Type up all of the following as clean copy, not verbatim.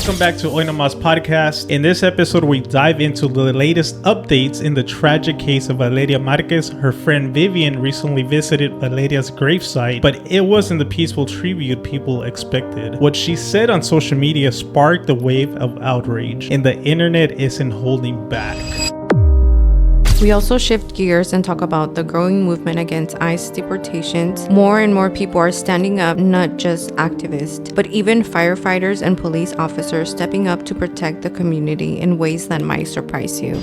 Welcome back to Nomas podcast. In this episode, we dive into the latest updates in the tragic case of Valeria Marquez. Her friend Vivian recently visited Valeria's gravesite, but it wasn't the peaceful tribute people expected. What she said on social media sparked a wave of outrage, and the internet isn't holding back. We also shift gears and talk about the growing movement against ICE deportations. More and more people are standing up, not just activists, but even firefighters and police officers stepping up to protect the community in ways that might surprise you.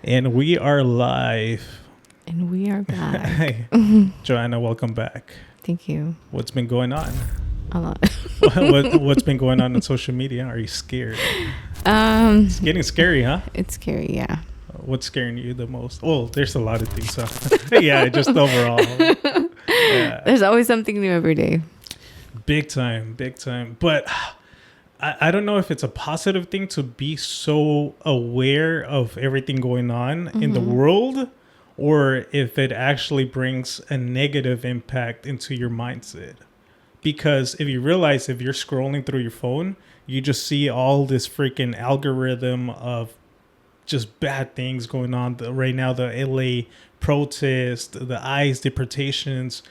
And we are live. And we are back. Hey, Joanna, welcome back. Thank you. What's been going on? A lot. What's been going on social media? Are you scared? It's getting scary, huh? It's scary, yeah. What's scaring you the most? Oh, there's a lot of things. So. Yeah, just overall. Yeah. There's always something new every day. Big time. But I don't know if it's a positive thing to be so aware of everything going on in the world, or if it actually brings a negative impact into your mindset. Because if you realize, if you're scrolling through your phone, you just see all this freaking algorithm of just bad things going on right now. The LA protest, the ICE deportations,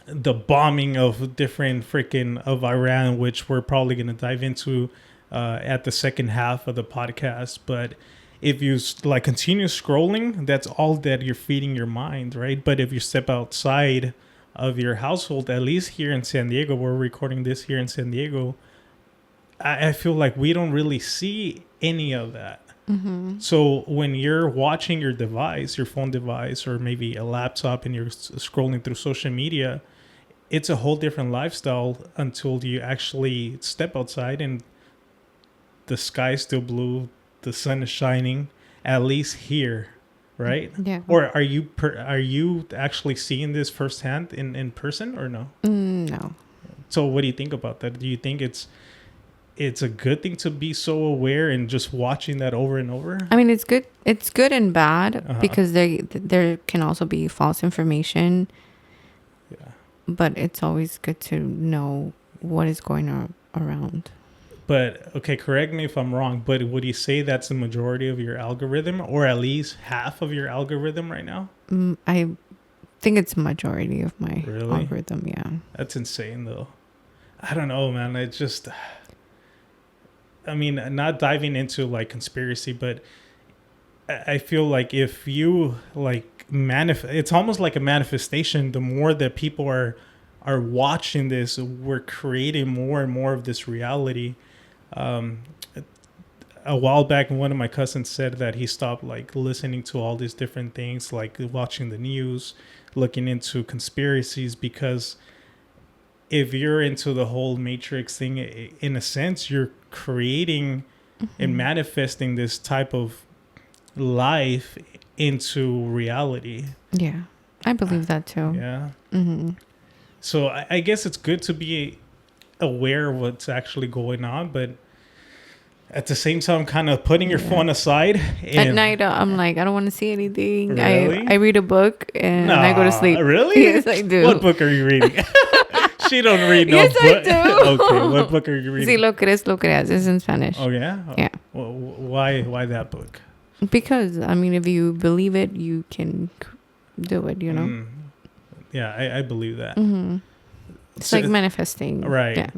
the bombing of different of Iran, which we're probably going to dive into at the second half of the podcast. But if you continue scrolling, that's all that you're feeding your mind, right? But if you step outside of your household, at least here in San Diego, we're recording this here in San Diego, I feel like we don't really see any of that. So when you're watching your device, your phone device, or maybe a laptop, and you're scrolling through social media, it's a whole different lifestyle until you actually step outside and the sky's still blue, the sun is shining, at least here, right? Yeah. Or are you actually seeing this firsthand in person or no? No. So what do you think about that? Do you think it's a good thing to be so aware and just watching that over and over? I mean, it's good and bad because there can also be false information. Yeah. But it's always good to know what is going on around. But, okay, correct me if I'm wrong, but would you say that's the majority of your algorithm, or at least half of your algorithm right now? I think it's majority of my algorithm, yeah. That's insane, though. I don't know, man. It's just... I mean, not diving into conspiracy, but I feel like if you it's almost like a manifestation. The more that people are watching this, we're creating more and more of this reality. A while back, one of my cousins said that he stopped listening to all these different things, like watching the news, looking into conspiracies, because if you're into the whole Matrix thing, in a sense, you're creating and manifesting this type of life into reality. Yeah, I believe that too. Yeah. So I guess it's good to be aware of what's actually going on, but at the same time, kind of putting your phone aside. And at night, I'm like, I don't want to see anything. Really? I read a book and I go to sleep. Really? Yes, I do. What book are you reading? She don't read no book. Yes, I do. Okay, what book are you reading? Si lo crees. It's in Spanish. Oh, yeah? Yeah. Well, why that book? Because, I mean, if you believe it, you can do it, you know? Yeah, I believe that. It's like manifesting. Right. Yeah.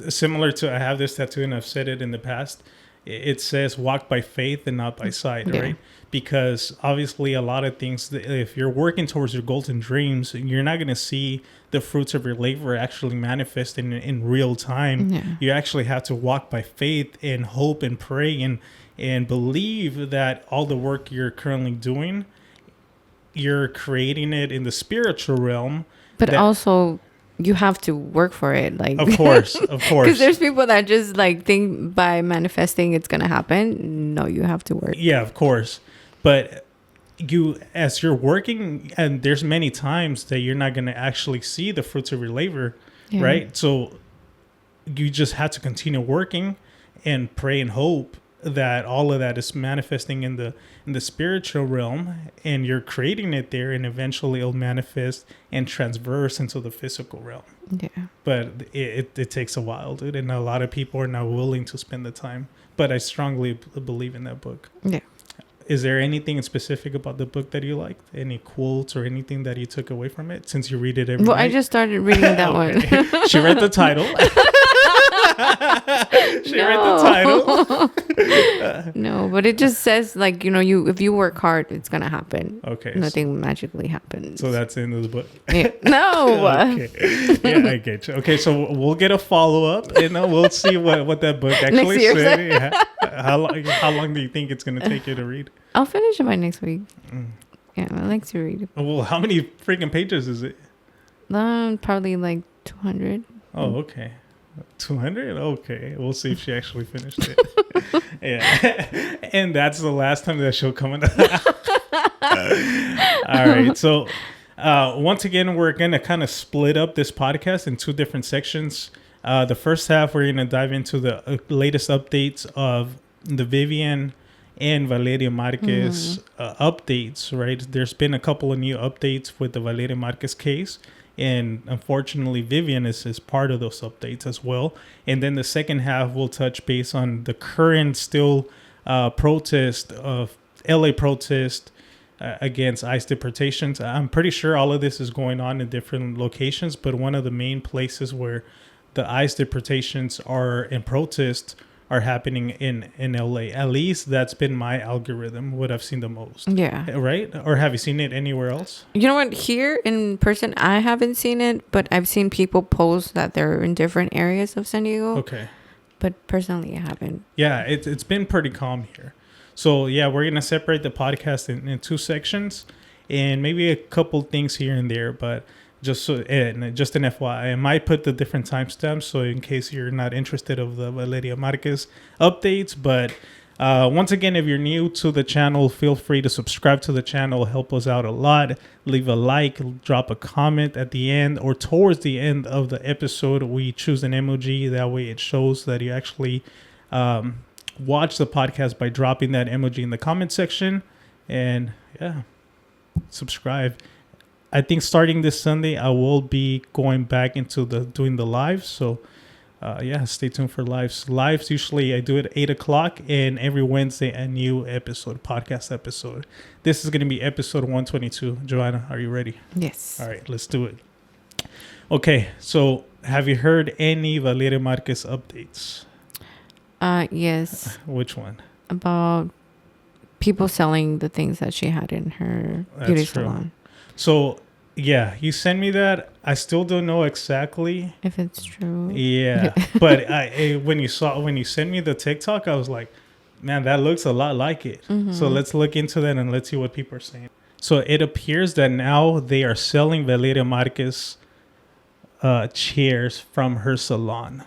Similar to, I have this tattoo and I've said it in the past. It says walk by faith and not by sight, right? Because obviously a lot of things, if you're working towards your goals and dreams, you're not going to see the fruits of your labor actually manifest in real time. Yeah. You actually have to walk by faith and hope and pray and believe that all the work you're currently doing, you're creating it in the spiritual realm. But also you have to work for it. Like, of course. Because there's people that just like think by manifesting it's gonna happen. No, you have to work. Yeah, of course. But as you're working, and there's many times that you're not gonna actually see the fruits of your labor, right? So you just have to continue working and pray and hope that all of that is manifesting in the spiritual realm, and you're creating it there, and eventually it'll manifest and transverse into the physical realm. Yeah. But it takes a while, dude, and a lot of people are not willing to spend the time. But I strongly believe in that book. Yeah. Is there anything specific about the book that you liked? Any quotes or anything that you took away from it, since you read it every night? I just started reading that one. She read the title. Read the title. No, but it just says, like, if you work hard, it's gonna happen. Okay. Nothing magically happens. So that's the end of the book. Yeah. No. Okay. Yeah, I get you. Okay, so we'll get a follow-up, and we'll see what that book actually said. Yeah. How long do you think it's going to take you to read? I'll finish it by next week. Yeah, I like to read it. Well, how many freaking pages is it? Probably like 200. Oh, okay. 200? Okay. We'll see if she actually finished it. Yeah. And that's the last time that she'll come in. All right. So once again, we're going to kind of split up this podcast in two different sections. The first half, we're going to dive into the latest updates of the Vivian and Valeria Marquez updates, right? There's been a couple of new updates with the Valeria Marquez case. And unfortunately, Vivian is part of those updates as well. And then the second half will touch base on the current still protest of LA protest against ICE deportations. I'm pretty sure all of this is going on in different locations, but one of the main places where the ICE deportations are in protest are happening in LA. At least that's been my algorithm, what I've seen the most. Yeah. Right? Or have you seen it anywhere else? You know what? Here in person, I haven't seen it, but I've seen people post that they're in different areas of San Diego. Okay. But personally, I haven't. Yeah, it's been pretty calm here. So, yeah, we're going to separate the podcast in two sections and maybe a couple things here and there, but just an FYI, I might put the different timestamps so in case you're not interested of the Valeria Marquez updates. But once again, if you're new to the channel, feel free to subscribe to the channel. Help us out a lot. Leave a like, drop a comment at the end or towards the end of the episode. We choose an emoji. That way it shows that you actually watch the podcast by dropping that emoji in the comment section. And yeah, subscribe. I think starting this Sunday, I will be going back into doing the lives. So, stay tuned for lives. Lives, usually I do it at 8 o'clock, and every Wednesday, a new podcast episode. This is going to be episode 122. Joanna, are you ready? Yes. All right, let's do it. Okay, so have you heard any Valeria Marquez updates? Yes. Which one? About people selling the things that she had in her beauty salon. So, yeah, you sent me that. I still don't know exactly if it's true. Yeah, but when you sent me the TikTok, I was like, man, that looks a lot like it. Mm-hmm. So let's look into that and let's see what people are saying. So it appears that now they are selling Valeria Marquez chairs from her salon.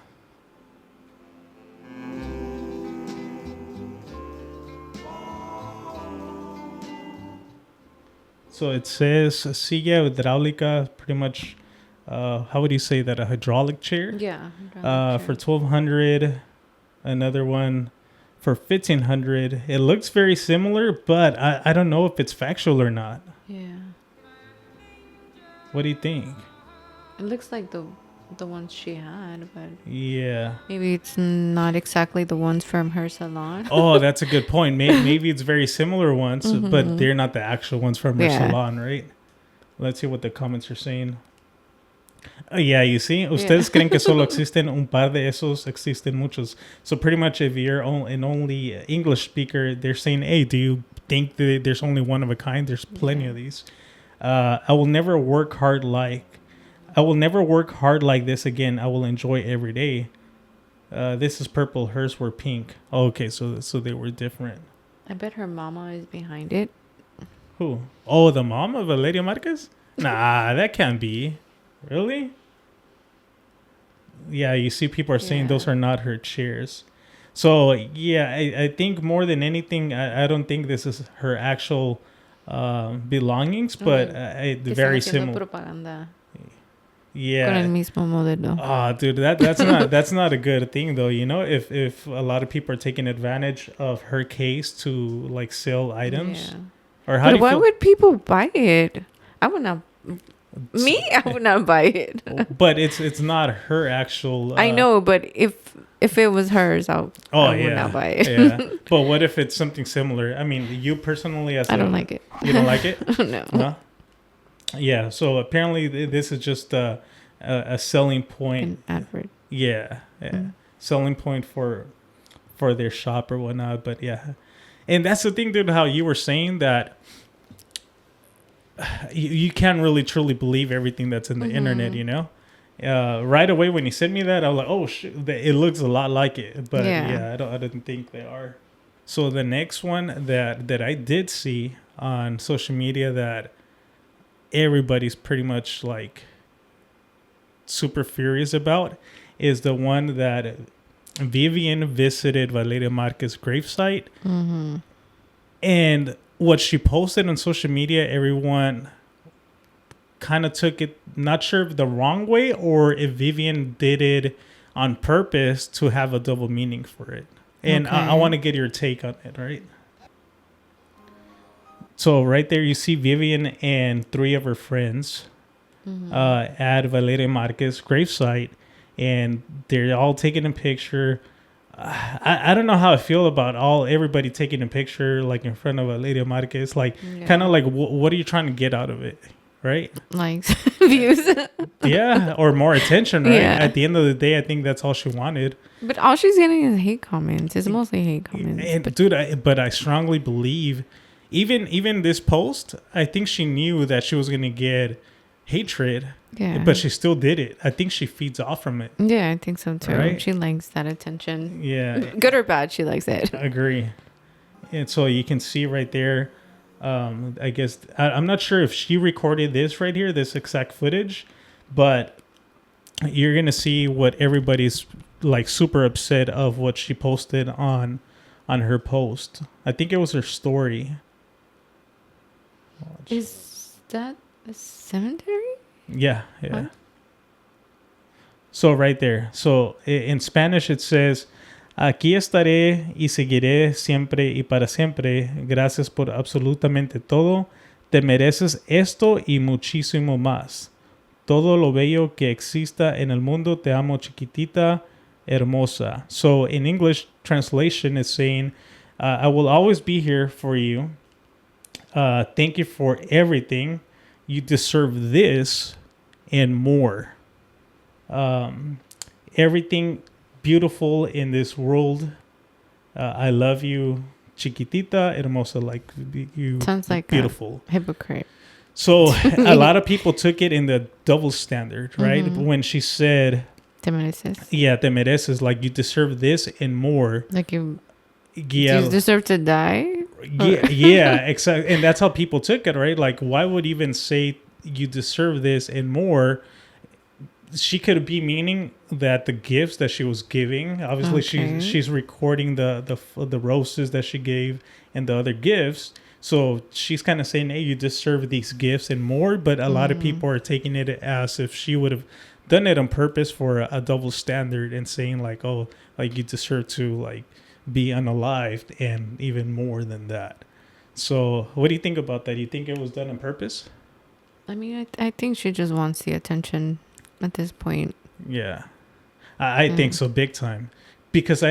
So it says silla hidráulica, pretty much, how would you say that? A hydraulic chair? Yeah. For $1,200. Another one for $1,500. It looks very similar, but I don't know if it's factual or not. Yeah. What do you think? It looks like the ones she had, but yeah, maybe it's not exactly the ones from her salon. Oh, that's a good point. Maybe it's very similar ones, but they're not the actual ones from her salon, right? Let's see what the comments are saying. Yeah, you see, ustedes creen que solo existen un par de esos, existen muchos. So pretty much if you're an only English speaker, they're saying, hey, do you think that there's only one of a kind? There's plenty of these. I will never work hard like this again. I will enjoy every day. This is purple. Hers were pink. Oh, okay, so they were different. I bet her mama is behind it. Who? Oh, the mom of Valeria Marquez? Nah, that can't be. Really? Yeah, you see people are saying those are not her chairs. So, yeah, I think more than anything, I don't think this is her actual belongings, but very similar. Propaganda. Yeah. Con el mismo modelo. Oh, dude, that's not a good thing though. You know, if a lot of people are taking advantage of her case to like sell items, or how? But why would people buy it? I would not. I would not buy it. But it's not her actual. I know, but if it was hers, I would not buy it. Yeah. But what if it's something similar? I mean, you personally, I don't like it. You don't like it? No. Yeah, so apparently this is just a selling point. An advert. Yeah. Selling point for their shop or whatnot. But yeah, and that's the thing, dude. How you were saying that you can't really truly believe everything that's in the internet. You know, right away when you sent me that, I was like, oh shit, it looks a lot like it. But I didn't think they are. So the next one that I did see on social media that everybody's pretty much like super furious about is the one that Vivian visited Valeria Marquez's gravesite. Mm-hmm. And what she posted on social media, everyone kind of took it, not sure if the wrong way or if Vivian did it on purpose to have a double meaning for it. And I want to get your take on it, right? So right there, you see Vivian and 3 of her friends at Valeria Marquez's gravesite, and they're all taking a picture. I don't know how I feel about everybody taking a picture like in front of Valeria Marquez. Like, kind of like, what are you trying to get out of it, right? Likes, views. Yeah, or more attention, right? Yeah. At the end of the day, I think that's all she wanted. But all she's getting is hate comments. It's mostly hate comments. And dude, but I strongly believe. Even this post, I think she knew that she was going to get hatred, but she still did it. I think she feeds off from it. Yeah, I think so too. Right? She likes that attention. Yeah. Good or bad, she likes it. I agree. And so you can see right there, I guess, I'm not sure if she recorded this right here, this exact footage, but you're going to see what everybody's like super upset of what she posted on her post. I think it was her story. Is that a cemetery? Yeah. Huh? So right there. So in Spanish it says, aquí estaré y seguiré siempre y para siempre. Gracias por absolutamente todo. Te mereces esto y muchísimo más. Todo lo bello que exista en el mundo. Te amo, chiquitita, hermosa. So in English translation is saying, I will always be here for you. Thank you for everything. You deserve this and more. Everything beautiful in this world. I love you, chiquitita, hermosa, like you. Sounds like beautiful. A hypocrite. So a lot of people took it in the double standard, right? Mm-hmm. When she said, "Te mereces." Yeah, te mereces. Like you deserve this and more. Like you deserve to die. Yeah, exactly. And that's how people took it, right? Like, why would even say you deserve this and more? She could be meaning that the gifts that she was giving, obviously she's recording the roses that she gave and the other gifts. So she's kind of saying, hey, you deserve these gifts and more. But a lot of people are taking it as if she would have done it on purpose for a double standard and saying like, oh, like you deserve to like be unalived and even more than that. So what do you think about that? Do you think it was done on purpose? I mean, I think she just wants the attention at this point. Yeah, I think so, big time. Because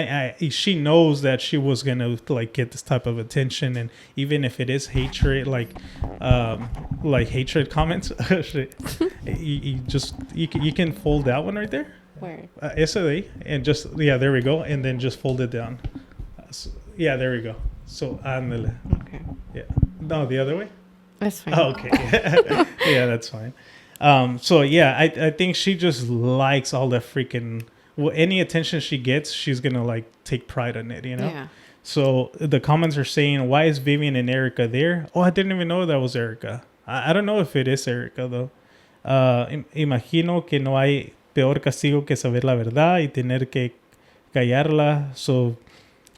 she knows that she was gonna like get this type of attention, and even if it is hatred, like hatred comments, you can fold that one right there. Where? SLA, and just there we go, and then just fold it down. There we go. So okay. Yeah. No, the other way. That's fine. Oh, okay. Yeah, that's fine. So yeah, I think she just likes all the freaking. Well, any attention she gets, she's gonna like take pride in it, you know. Yeah. So the comments are saying, "Why is Vivian and Erica there?" Oh, I didn't even know that was Erica. I don't know if it is Erica though. Imagino que no hay peor castigo que saber la verdad y tener que callarla. So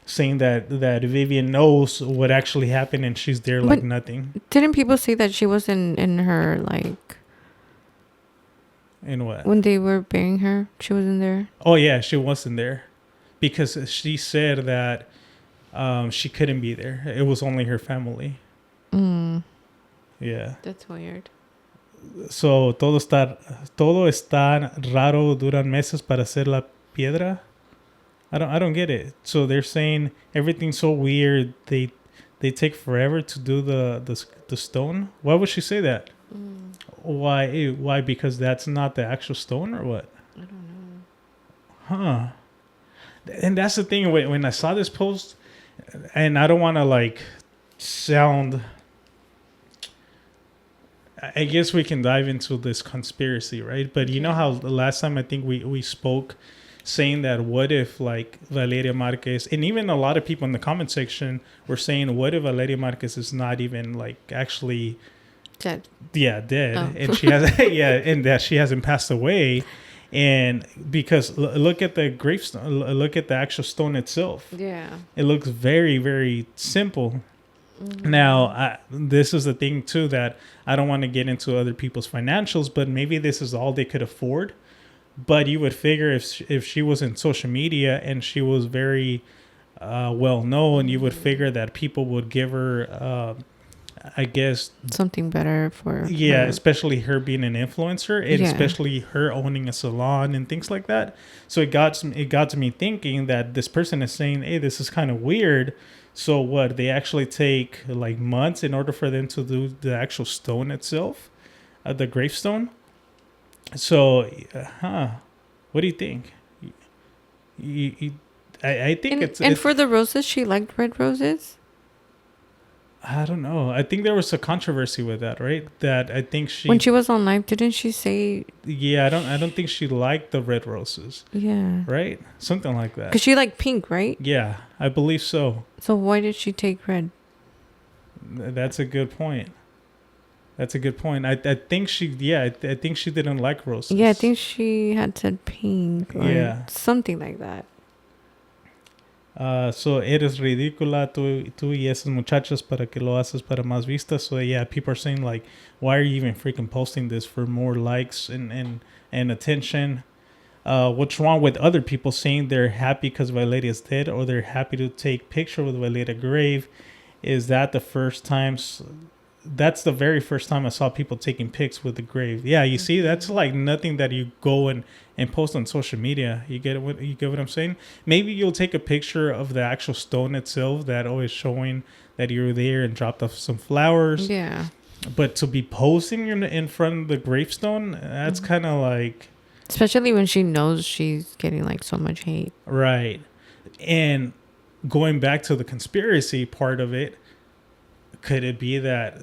saying that Vivian knows what actually happened and she's there like But nothing. didn't people say that she was in her, like, In what? when they were burying her, she wasn't there? Oh yeah, she wasn't there because she said that she couldn't be there. It was only her family. Yeah. That's weird. So todo está raro. Duran meses para hacer la piedra. I don't get it. So they're saying everything's so weird. They take forever to do the stone. Why would she say that? Why? Because that's not the actual stone or what? I don't know. Huh. And that's the thing when I saw this post, and I don't want to like sound. I guess we can dive into this conspiracy, right? But you know how the last time I think we spoke, saying that what if like Valeria Marquez, and even a lot of people in the comment section were saying, what if Valeria Marquez is not even like actually Dead. Yeah, dead, Oh. and she has and that she hasn't passed away, and because look at the gravestone, look at the actual stone itself. Yeah. It looks very, very simple. Now, this is the thing too that I don't want to get into other people's financials, but maybe this is all they could afford. But you would figure if she was in social media and she was very well known, you would figure that people would give her, I guess, something better for yeah, her. especially her being an influencer and Yeah. especially her owning a salon and things like that. So it got to me thinking that this person is saying, hey, this is kind of weird. So what, they actually take like months in order for them to do the actual stone itself, the gravestone. So what do you think? I think and for the roses, she liked red roses. I don't know. I think there was a controversy with that, right? That I think When she was on live, didn't she say? Yeah, I don't think she liked the red roses. Yeah. Right? Something like that. Because she liked pink, right? Yeah, I believe so. So why did she take red? That's a good point. I think I think she didn't like roses. Yeah, I think she had said pink or Yeah. something like that. So eres ridícula tú y esas muchachas para que lo haces para más vistas. So yeah, people are saying like, why are you even freaking posting this for more likes and attention? What's wrong with other people saying they're happy because Valeria's dead or they're happy to take picture with Valeria grave? Is that the first time? That's the very first time I saw people taking pics with the grave. Yeah, you see, that's like nothing that you go and post on social media. You get what I'm saying? Maybe you'll take a picture of the actual stone itself that is showing that you were there and dropped off some flowers. Yeah. But to be posting in front of the gravestone, that's kind of like... Especially when she knows she's getting like so much hate. Right. And going back to the conspiracy part of it, could it be that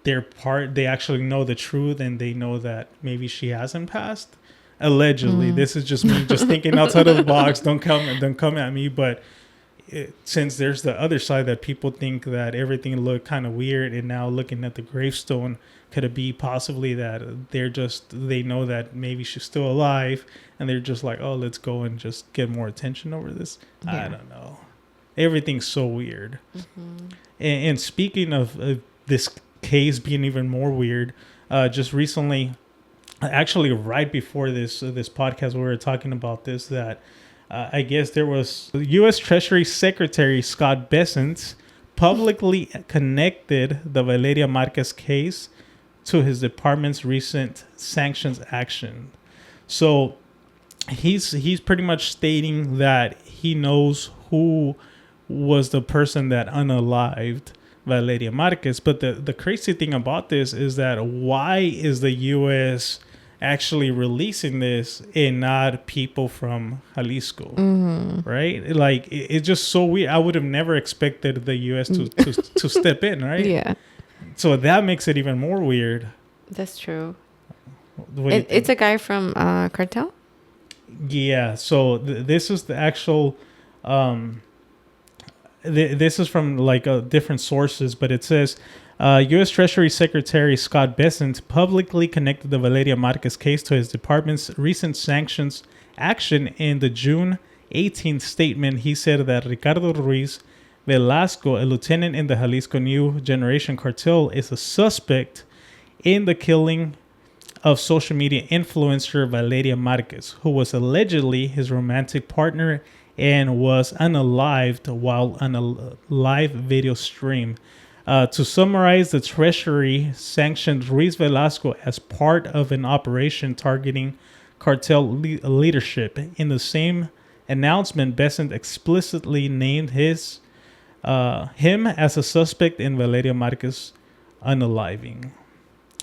they actually know the truth and they know that maybe she hasn't passed? Allegedly. This is just me just thinking outside of the box. Don't come at me. But since there's the other side that people think that everything looked kind of weird, and now looking at the gravestone, could it be possibly that they know that maybe she's still alive and they're just like, oh, let's go and just get more attention over this? Yeah. I don't know. Everything's so weird. And speaking of this case being even more weird, just recently, actually right before this podcast, we were talking about this, that I guess there was U.S. Treasury Secretary Scott Bessent publicly connected the Valeria Marquez case to his department's recent sanctions action. So he's pretty much stating that he knows who was the person that unalived Valeria Marquez. But the crazy thing about this is that why is the U.S. actually releasing this and not people from Jalisco? Right? Like, it's just so weird. I would have never expected the U.S. to step in, right? Yeah. So that makes it even more weird. That's true. It's a guy from Cartel? Yeah. So this is the actual... this is from like different sources, but it says U.S. Treasury Secretary Scott Bessent publicly connected the Valeria Marquez case to his department's recent sanctions action. In the June 18th statement, he said that Ricardo Ruiz Velasco, a lieutenant in the Jalisco New Generation cartel, is a suspect in the killing of social media influencer Valeria Marquez, who was allegedly his romantic partner and was unalived while on a live video stream. To summarize, the Treasury sanctioned Ruiz Velasco as part of an operation targeting cartel leadership. In the same announcement, Bessent explicitly named him as a suspect in Valeria Marquez unaliving.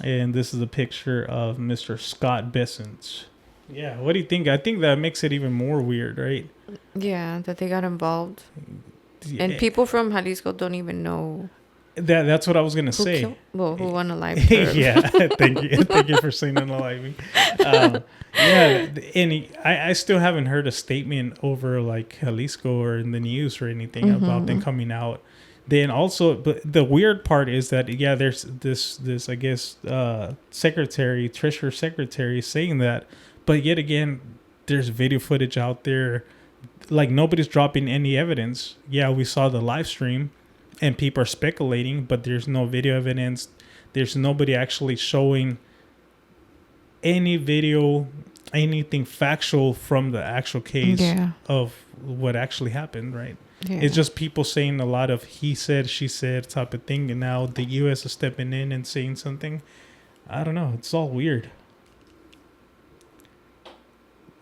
And this is a picture of Mr. Scott Bessent. Yeah, what do you think? I think that makes it even more weird, right? Yeah, that they got involved. Yeah. And people from Jalisco don't even know. That's what I was going to say. Who unalived her. Yeah, thank you. Thank you for saying unaliving. Yeah, and I still haven't heard a statement over like Jalisco or in the news or anything about them coming out. Then also, but the weird part is that, yeah, there's this I guess, Treasury Secretary saying that. But yet again, there's video footage out there. Like, nobody's dropping any evidence. Yeah, we saw the live stream and people are speculating, but there's no video evidence. There's nobody actually showing any video, anything factual from the actual case of what actually happened, right? Yeah. It's just people saying a lot of he said, she said type of thing. And now the U.S. is stepping in and saying something. I don't know. It's all weird.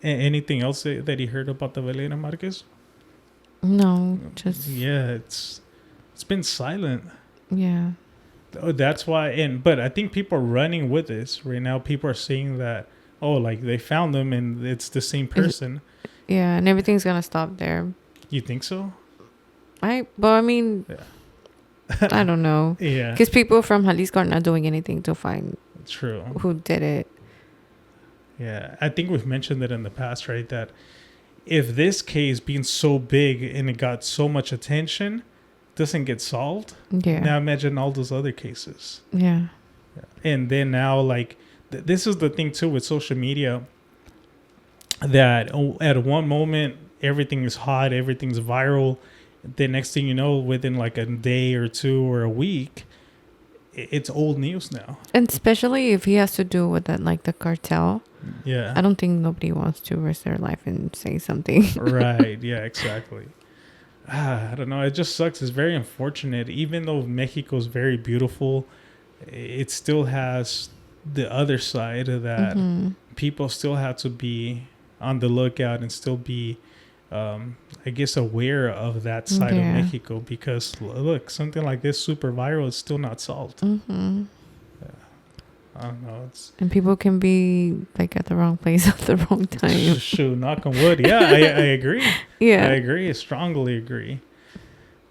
Anything else that you heard about the Valeria Marquez? No, just... Yeah, it's been silent. Yeah. That's why. But I think people are running with this right now. People are saying that, like they found them and it's the same person. Yeah, and everything's going to stop there. You think so? I mean, I don't know. Yeah. Because people from Jalisco are not doing anything to find True. Who did it. Yeah. I think we've mentioned it in the past, right? That if this case being so big and it got so much attention doesn't get solved. Yeah. Now imagine all those other cases. Yeah. And then now, like, this is the thing too with social media, that at one moment everything is hot, everything's viral. The next thing you know, within like a day or two or a week, it's old news now. And especially if he has to do with that, like the cartel. Yeah. I don't think nobody wants to risk their life and say something. Right. Yeah, exactly. I don't know. It just sucks. It's very unfortunate. Even though Mexico is very beautiful, it still has the other side of that. People still have to be on the lookout and still be, I guess, aware of that side of Mexico, because look, something like this super viral is still not solved. I don't know. And people can be like at the wrong place at the wrong time. Shoot, knock on wood. Yeah, I agree. Yeah, I agree. I strongly agree.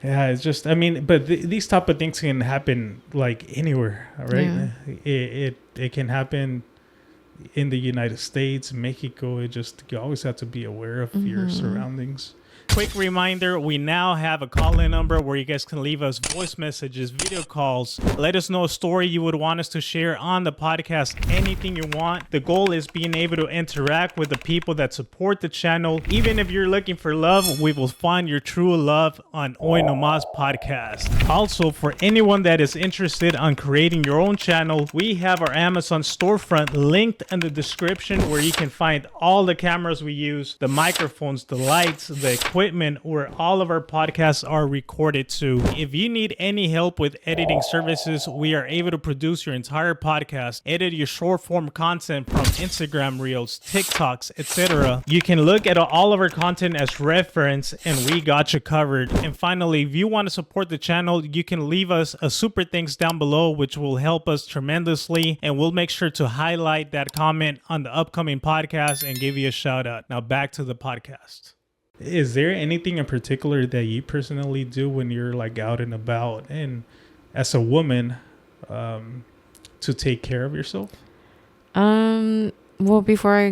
Yeah, it's just, I mean, but these type of things can happen like anywhere, right? Yeah. It can happen in the United States, Mexico. You always have to be aware of your surroundings. Quick reminder, we now have a call-in number where you guys can leave us voice messages, video calls. Let us know a story you would want us to share on the podcast, anything you want. The goal is being able to interact with the people that support the channel. Even if you're looking for love, we will find your true love on Nomas podcast. Also, for anyone that is interested on creating your own channel, we have our Amazon storefront linked in the description, where you can find all the cameras we use, the microphones, the lights, the equipment, where all of our podcasts are recorded to. If you need any help with editing services, we are able to produce your entire podcast, edit your short form content from Instagram Reels, TikToks, etc. You can look at all of our content as reference, and we got you covered. And finally, if you want to support the channel, you can leave us a super thanks down below, which will help us tremendously, and we'll make sure to highlight that comment on the upcoming podcast and give you a shout out. Now back to the podcast. Is there anything in particular that you personally do when you're like out and about, and as a woman, to take care of yourself? Well, before I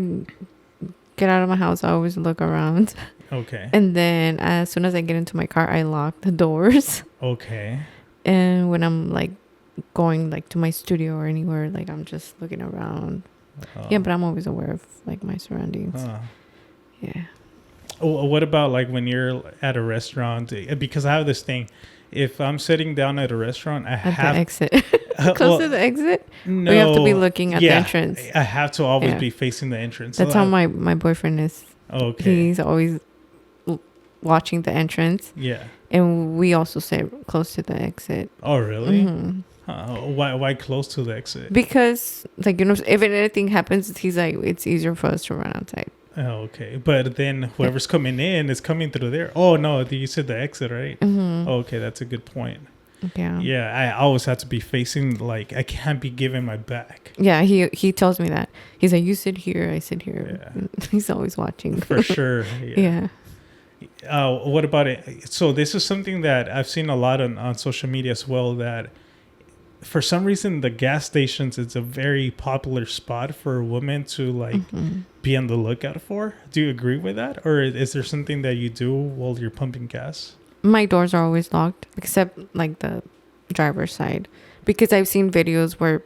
get out of my house, I always look around. Okay. And then as soon as I get into my car, I lock the doors. Okay. And when I'm like going like to my studio or anywhere, like I'm just looking around. Yeah, but I'm always aware of like my surroundings. Yeah. What about like when you're at a restaurant? Because I have this thing. If I'm sitting down at a restaurant, I have the exit. Close to the exit? No. Or you have to be looking at the entrance? I have to always be facing the entrance. That's how my boyfriend is. Okay. He's always watching the entrance. Yeah. And we also sit close to the exit. Oh, really? Mm-hmm. Why close to the exit? Because, like, you know, if anything happens, he's like, it's easier for us to run outside. Oh, okay. But then whoever's coming in is coming through there. Oh, no. You said the exit, right? Mm-hmm. Oh, okay. That's a good point. Yeah. Yeah. I always have to be facing, like, I can't be giving my back. Yeah. He tells me that. He's like, you sit here, I sit here. Yeah. He's always watching. For sure. Yeah. What about it? So this is something that I've seen a lot on social media as well, that for some reason the gas stations is a very popular spot for women to like be on the lookout for. Do you agree with that? Or is there something that you do while you're pumping gas? My doors are always locked, except like the driver's side, because I've seen videos where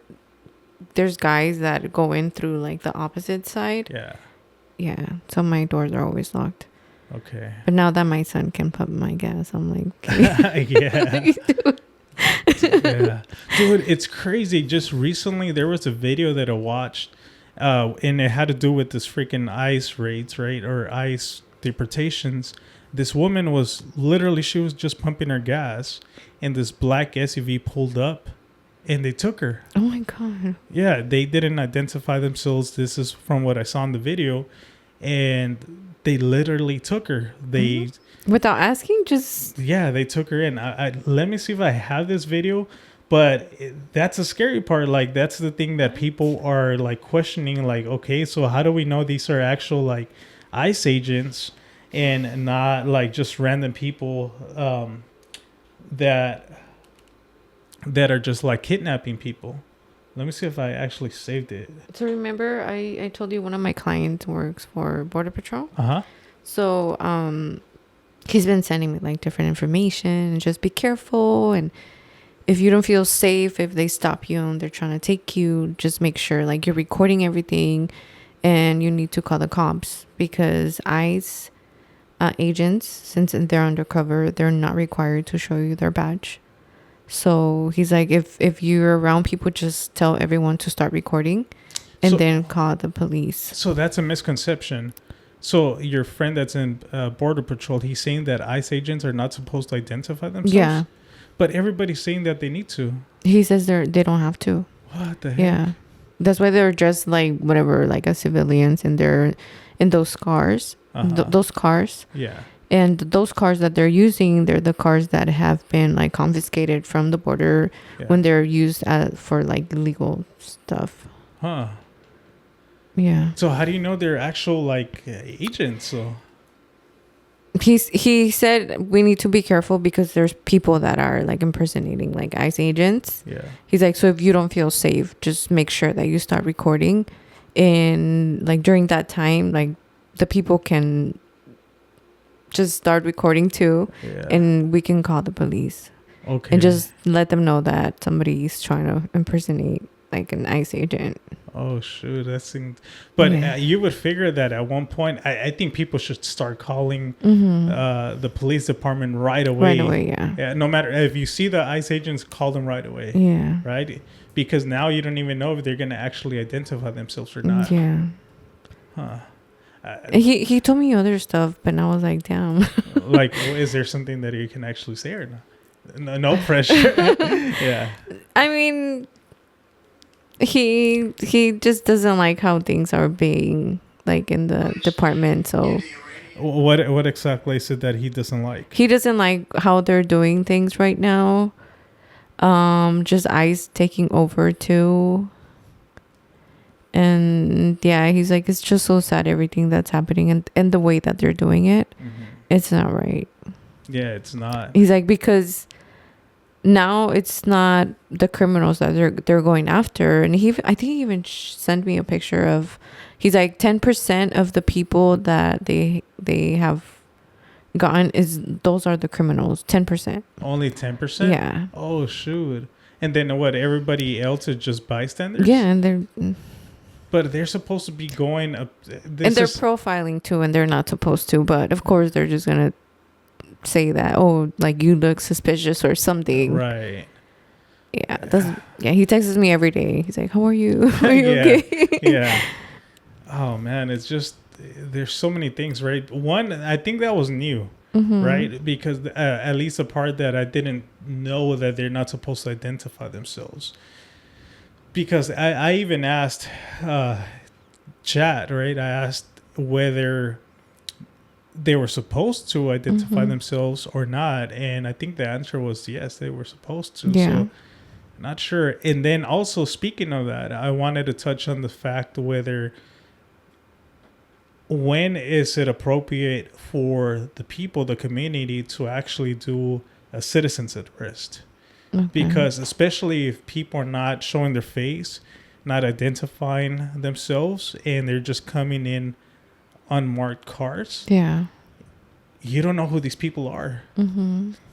there's guys that go in through like the opposite side. Yeah. So my doors are always locked. Okay. But now that my son can pump my gas, I'm like, yeah. Yeah. Dude, it's crazy. Just recently there was a video that I watched and it had to do with this freaking ICE raids, right? Or ICE deportations. This woman was literally, she was just pumping her gas and this black SUV pulled up and they took her. Oh my God. Yeah, they didn't identify themselves. This is from what I saw in the video. And they literally took her. They without asking, just they took her in. I let me see if I have this video, but that's the scary part. Like that's the thing that people are like questioning. Like, okay, so how do we know these are actual like ICE agents and not like just random people that are just like kidnapping people? Let me see if I actually saved it. So remember, I told you one of my clients works for Border Patrol. So he's been sending me like different information and just be careful. And if you don't feel safe, if they stop you and they're trying to take you, just make sure like you're recording everything and you need to call the cops, because ICE agents, since they're undercover, they're not required to show you their badge. So he's like, if you're around people, just tell everyone to start recording and then call the police. So that's a misconception. So your friend that's in Border Patrol, he's saying that ICE agents are not supposed to identify themselves? Yeah. But everybody's saying that they need to. He says they don't have to. What the heck? Yeah. That's why they're just like whatever, like as civilians, and they're in those cars, those cars. Yeah. And those cars that they're using, they're the cars that have been like confiscated from the border when they're used for like illegal stuff. Huh. Yeah. So how do you know they're actual like agents? So he said we need to be careful because there's people that are like impersonating like ICE agents. Yeah. He's like, so if you don't feel safe, just make sure that you start recording, and like during that time, like the people can just start recording too, and we can call the police. Okay. And just let them know that somebody's trying to impersonate like an ICE agent. Oh shoot, that seems. But you would figure that at one point, I think people should start calling the police department right away. Right away, yeah. No matter if you see the ICE agents, call them right away. Yeah. Right, because now you don't even know if they're gonna actually identify themselves or not. Yeah. Huh. He told me other stuff, but I was like, damn. Like, is there something that you can actually say or not? No pressure. Yeah. I mean, he just doesn't like how things are being like in the department. So what exactly is it that he doesn't like? He doesn't like how they're doing things right now. Just ICE taking over too. And yeah, he's like, it's just so sad, everything that's happening and the way that they're doing it. It's not right. Yeah, it's not. He's like, because now it's not the criminals that they're going after. And I think he even sent me a picture of, he's like 10% of the people that they have gotten is those are the criminals. 10%. Only 10%? Yeah. Oh, shoot. And then what? Everybody else is just bystanders? Yeah, and they're... But they're supposed to be going up... and they're profiling too, and they're not supposed to. But of course, they're just going to say that, oh, like, you look suspicious or something. Right. Yeah, he texts me every day. He's like, how are you? Are you okay? Yeah. Oh, man, it's just... There's so many things, right? One, I think that was new, right? Because at least the part that I didn't know that they're not supposed to identify themselves. Because I even asked chat, right? I asked whether they were supposed to identify themselves or not. And I think the answer was yes, they were supposed to. Yeah. So not sure. And then also speaking of that, I wanted to touch on the fact whether... when is it appropriate for the people, the community, to actually do a citizen's arrest? Okay. Because especially if people are not showing their face, not identifying themselves, and they're just coming in unmarked cars. Yeah. You don't know who these people are.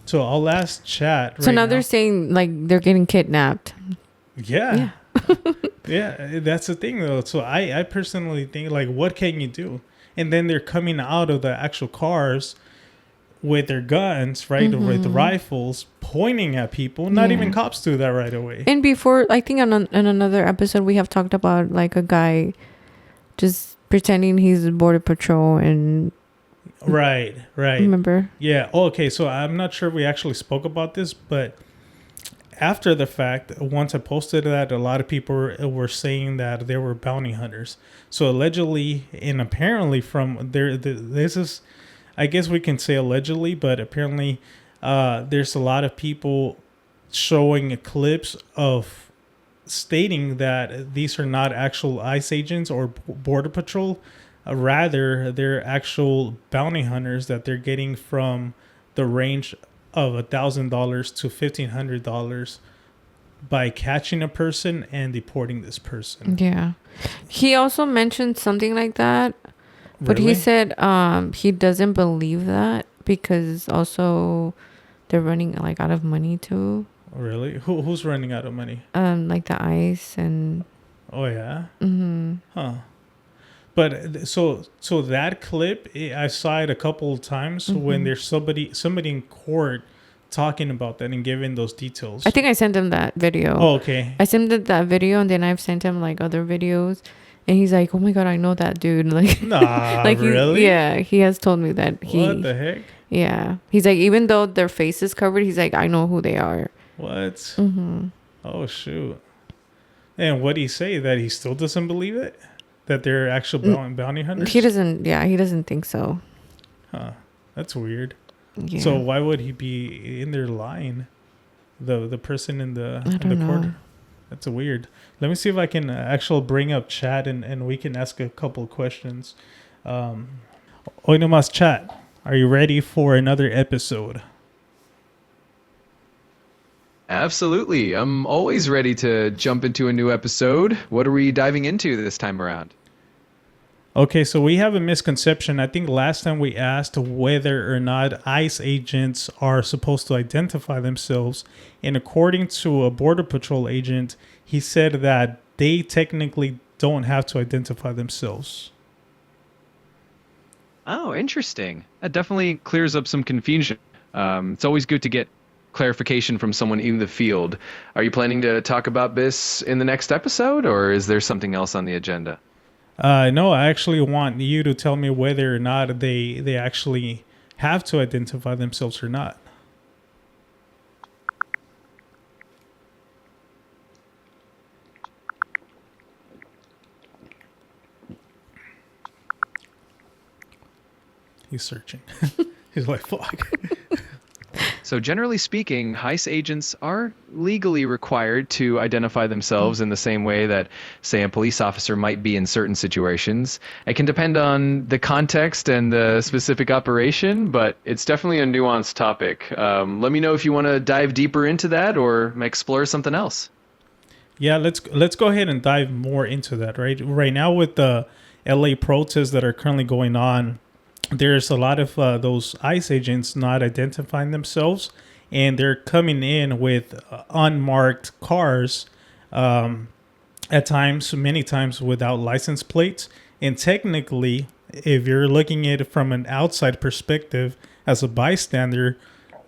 So I'll ask chat. So now they're saying like they're getting kidnapped. Yeah. Yeah, that's the thing though. So I personally think, like, what can you do? And then they're coming out of the actual cars with their guns, right? With the rifles, pointing at people. Not even cops do that right away. And before, I think in another episode, we have talked about like a guy just pretending he's Border Patrol and... Right. Remember? Yeah. Okay, so I'm not sure we actually spoke about this, but... after the fact, once I posted that, a lot of people were saying that there were bounty hunters. So allegedly, and apparently from there, this is, I guess we can say allegedly, but apparently there's a lot of people showing clips of stating that these are not actual ICE agents or Border Patrol. Rather, they're actual bounty hunters that they're getting from the range of $1,000 to $1,500 by catching a person and deporting this person. Yeah. He also mentioned something like that, but Really? he said he doesn't believe that because also they're running like out of money too. Really? Who's running out of money? Like the ICE and... Oh, yeah? Huh. But so that clip, I saw it a couple of times when there's somebody in court talking about that and giving those details. I think I sent him that video. Oh, okay. I sent him that video, and then I've sent him like other videos, and he's like, "Oh my god, I know that dude!" Like, nah, like really? Yeah, he has told me that. What the heck? Yeah, he's like, even though their face is covered, he's like, I know who they are. What? Oh shoot! And what did he say? That he still doesn't believe it? That they're actual bounty hunters? He doesn't. Yeah, he doesn't think so. Huh? That's weird. Yeah. So why would he be in there lying? The person in the know. court. That's weird. Let me see if I can actually bring up chat and we can ask a couple of questions. Hoy Nomas chat. Are you ready for another episode? Absolutely. I'm always ready to jump into a new episode. What are we diving into this time around? Okay, so we have a misconception. I think last time we asked whether or not ICE agents are supposed to identify themselves. And according to a Border Patrol agent, he said that they technically don't have to identify themselves. Oh, interesting. That definitely clears up some confusion. It's always good to get clarification from someone in the field. Are you planning to talk about this in the next episode, or is there something else on the agenda? No, I actually want you to tell me whether or not they actually have to identify themselves or not. He's searching. He's like, fuck. So generally speaking, ICE agents are legally required to identify themselves in the same way that, say, a police officer might be in certain situations. It can depend on the context and the specific operation, but it's definitely a nuanced topic. Let me know if you want to dive deeper into that or explore something else. Yeah, let's go ahead and dive more into that, right? Right now with the LA protests that are currently going on, there's a lot of those ICE agents not identifying themselves, and they're coming in with unmarked cars, at times, many times without license plates. And technically, if you're looking at it from an outside perspective as a bystander,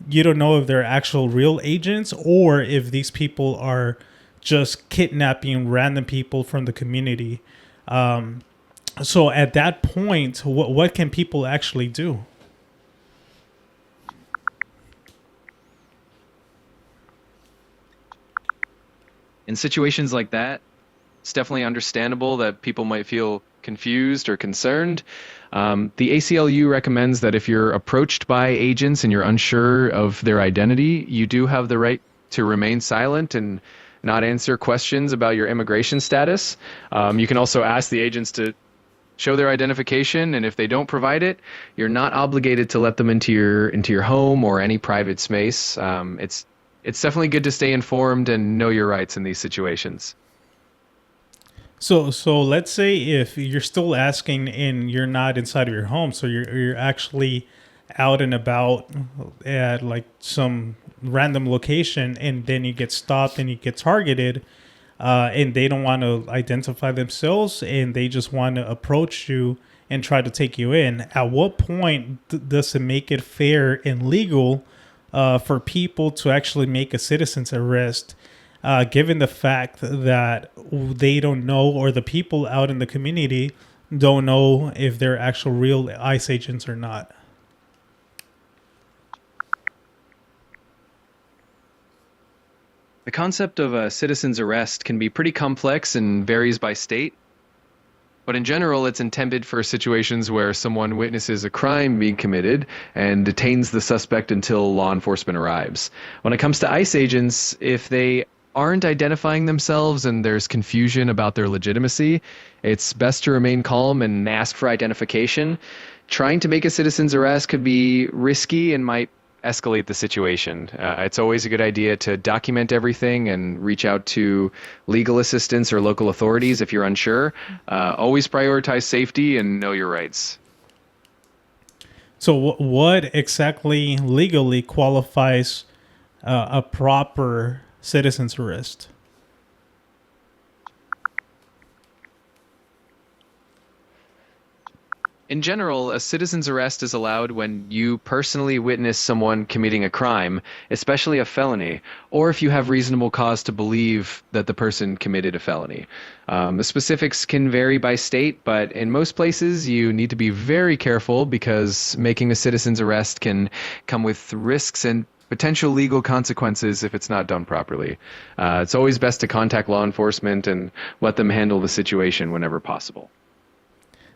you don't know if they're actual real agents or if these people are just kidnapping random people from the community. So at that point, what can people actually do? In situations like that, it's definitely understandable that people might feel confused or concerned. The ACLU recommends that if you're approached by agents and you're unsure of their identity, you do have the right to remain silent and not answer questions about your immigration status. You can also ask the agents to show their identification, and if they don't provide it, you're not obligated to let them into your home or any private space. It's definitely good to stay informed and know your rights in these situations. So let's say if you're still asking and you're not inside of your home, so you're actually out and about at like some random location, and then you get stopped and you get targeted, and they don't want to identify themselves and they just want to approach you and try to take you in. At what point does it make it fair and legal for people to actually make a citizen's arrest, given the fact that they don't know, or the people out in the community don't know if they're actual real ICE agents or not? The concept of a citizen's arrest can be pretty complex and varies by state. But in general, it's intended for situations where someone witnesses a crime being committed and detains the suspect until law enforcement arrives. When it comes to ICE agents, if they aren't identifying themselves and there's confusion about their legitimacy, it's best to remain calm and ask for identification. Trying to make a citizen's arrest could be risky and might escalate the situation. It's always a good idea to document everything and reach out to legal assistance or local authorities if you're unsure. Always prioritize safety and know your rights. So what exactly legally qualifies a proper citizen's arrest? In general, a citizen's arrest is allowed when you personally witness someone committing a crime, especially a felony, or if you have reasonable cause to believe that the person committed a felony. The specifics can vary by state, but in most places you need to be very careful because making a citizen's arrest can come with risks and potential legal consequences if it's not done properly. It's always best to contact law enforcement and let them handle the situation whenever possible.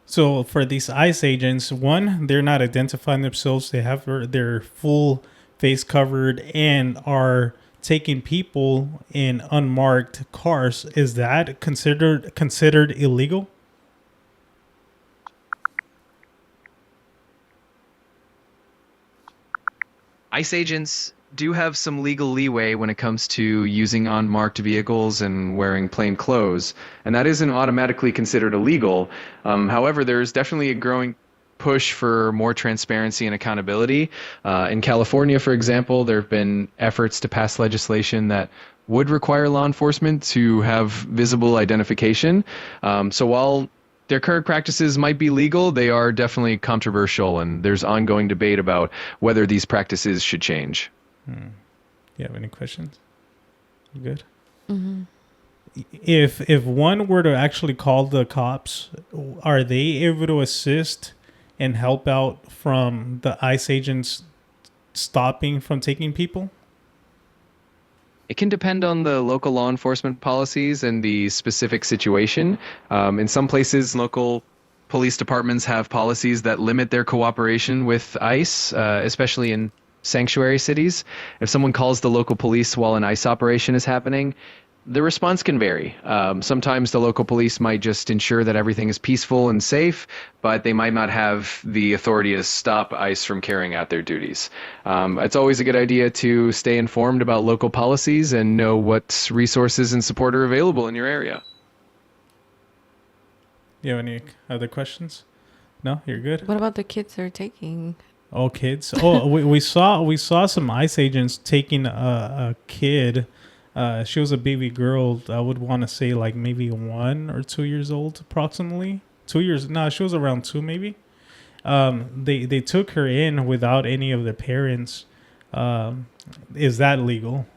So for these ICE agents, one, they're not identifying themselves. They have their full face covered and are taking people in unmarked cars. Is that considered illegal? ICE agents do have some legal leeway when it comes to using unmarked vehicles and wearing plain clothes, and that isn't automatically considered illegal. However, there's definitely a growing push for more transparency and accountability. In California, for example, there have been efforts to pass legislation that would require law enforcement to have visible identification. So while their current practices might be legal, they are definitely controversial, and there's ongoing debate about whether these practices should change. Do you have any questions? You good? Mm-hmm. If one were to actually call the cops, are they able to assist and help out from the ICE agents stopping from taking people? It can depend on the local law enforcement policies and the specific situation. In some places, local police departments have policies that limit their cooperation with ICE, especially in sanctuary cities. If someone calls the local police while an ICE operation is happening, the response can vary. Sometimes the local police might just ensure that everything is peaceful and safe, but they might not have the authority to stop ICE from carrying out their duties. It's always a good idea to stay informed about local policies and know what resources and support are available in your area. You have any other questions? No, you're good. What about the kids they're taking? Oh, kids. Oh, we saw some ICE agents taking a kid. She was a baby girl. I would want to say like maybe 1 or 2 years old, approximately 2 years. No, she was around 2 maybe. They took her in without any of the parents. Is that legal?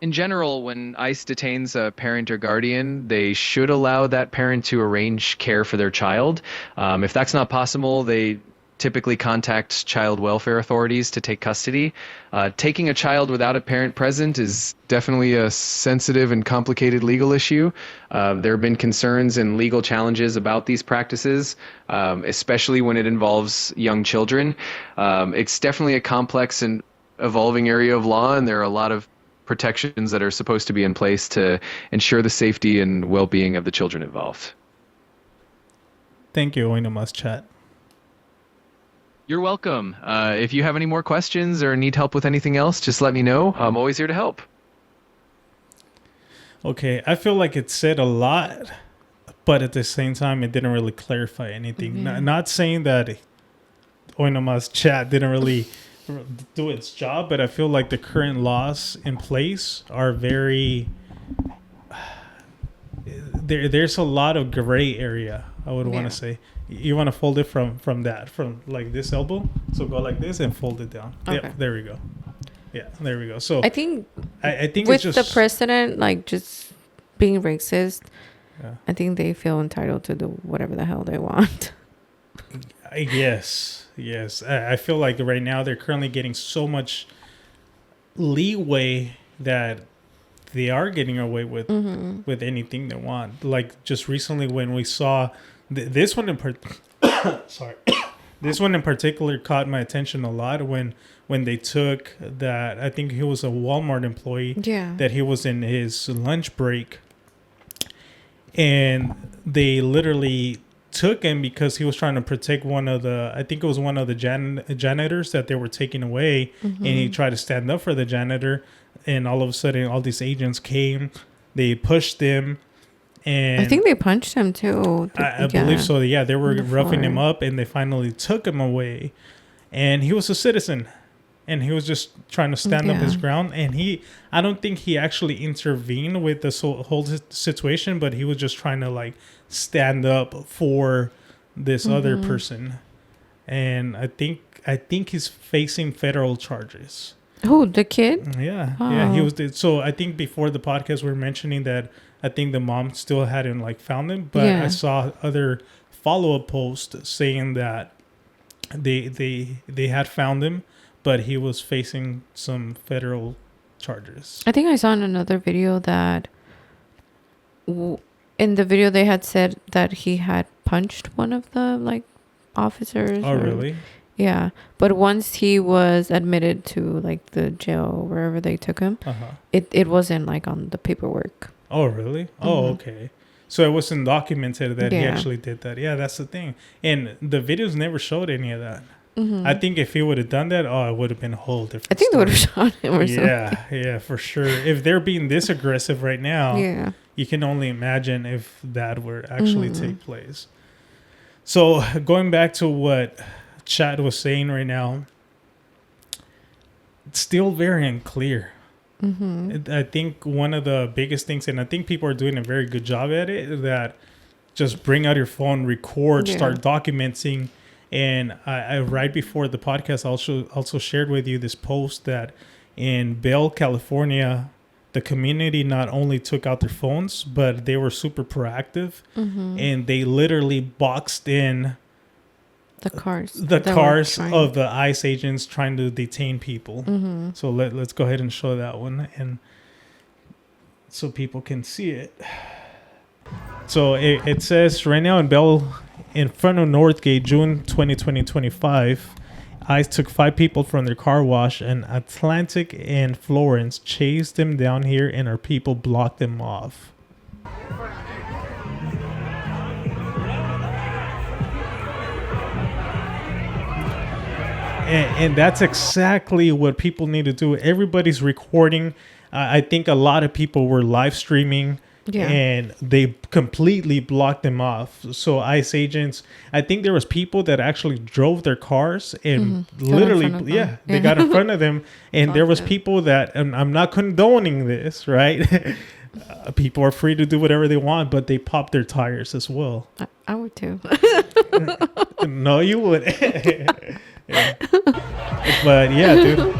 In general, when ICE detains a parent or guardian, they should allow that parent to arrange care for their child. If that's not possible, they typically contact child welfare authorities to take custody. Taking a child without a parent present is definitely a sensitive and complicated legal issue. There have been concerns and legal challenges about these practices, especially when it involves young children. It's definitely a complex and evolving area of law, and there are a lot of protections that are supposed to be in place to ensure the safety and well-being of the children involved. Thank you, Nomas chat. You're welcome. If you have any more questions or need help with anything else, just let me know. I'm always here to help. Okay, I feel like it said a lot, but at the same time, it didn't really clarify anything. Not saying that Nomas chat didn't really do its job, but I feel like the current laws in place are very there's a lot of gray area, I would want to say. You want to fold it from like this elbow, so go like this and fold it down. Okay. Yeah, there we go. Yeah, there we go. So I think with it's just, the president like just being racist, I think they feel entitled to do whatever the hell they want. Yes. I feel like right now they're currently getting so much leeway that they are getting away with anything they want. Like just recently when we saw this one in this one in particular caught my attention a lot when they took that, I think he was a Walmart employee, that he was in his lunch break, and they literally took him because he was trying to protect one of the janitors that they were taking away, and he tried to stand up for the janitor, and all of a sudden all these agents came, they pushed him, and I think they punched him too. I believe so. Yeah, they were roughing him up, and they finally took him away, and he was a citizen, and he was just trying to stand up his ground, and I don't think he actually intervened with the whole situation, but he was just trying to like stand up for this other person, and I think he's facing federal charges. Oh, the kid? Yeah, he was. So I think before the podcast we were mentioning that I think the mom still hadn't like found him, but I saw other follow-up posts saying that they had found him, but he was facing some federal charges. I think I saw in another video that in the video they had said that he had punched one of the like officers. Oh, really? Yeah, but once he was admitted to like the jail wherever they took him, it wasn't like on the paperwork. Oh, really? Oh, okay. So it wasn't documented that he actually did that. Yeah, that's the thing. And the videos never showed any of that. I think if he would have done that, it would have been a whole different I think story. they would have shot him or something. Yeah, for sure. If they're being this aggressive right now, you can only imagine if that were actually take place. So going back to what Chad was saying right now, it's still very unclear. I think one of the biggest things, and I think people are doing a very good job at it, that just bring out your phone, record, start documenting. And I right before the podcast, I also shared with you this post that in Bell, California, the community not only took out their phones, but they were super proactive, and they literally boxed in the cars of the ICE agents trying to detain people. So let's go ahead and show that one, and so people can see it. So it says right now in Bell, in front of Northgate, June 2025, ICE took 5 people from their car wash, and Atlantic and Florence chased them down here, and our people blocked them off. And that's exactly what people need to do. Everybody's recording. I think a lot of people were live streaming Yeah. And they completely blocked them off. So ICE agents, I think there was people that actually drove their cars and literally, they got in front of them. And there was people that, and I'm not condoning this, right? People are free to do whatever they want, but they popped their tires as well. I would too. No, you wouldn't. Yeah. But yeah, dude.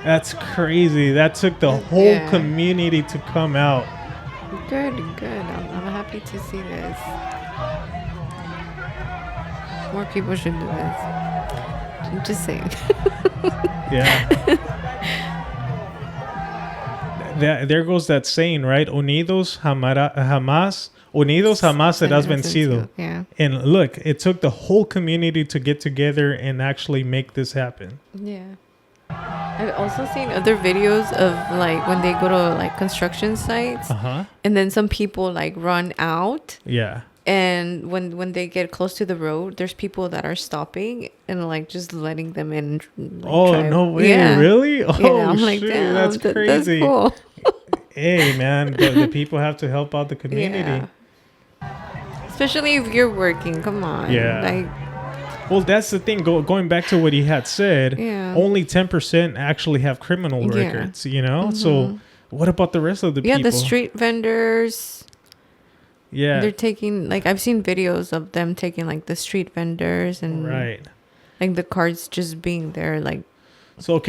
That's crazy. That took the whole community to come out. Good. I'm happy to see this. More people should do this. I'm just saying. Yeah. There goes that saying, right? Unidos jamás serás vencido. Yeah. And look, it took the whole community to get together and actually make this happen. Yeah. I've also seen other videos of like when they go to like construction sites, and then some people like run out. Yeah. And when they get close to the road, there's people that are stopping and like just letting them in. Like, no way! Really? Oh, yeah, I'm like, damn, that's crazy. That's cool. Hey, man, the people have to help out the community. Yeah. Especially if you're working. Come on. Yeah. Like. Well, that's the thing. Going back to what he had said, only 10% actually have criminal records, you know? So what about the rest of the people? Yeah, the street vendors. Yeah. They're taking, like, I've seen videos of them taking, like, the street vendors and, like, the carts just being there, like. So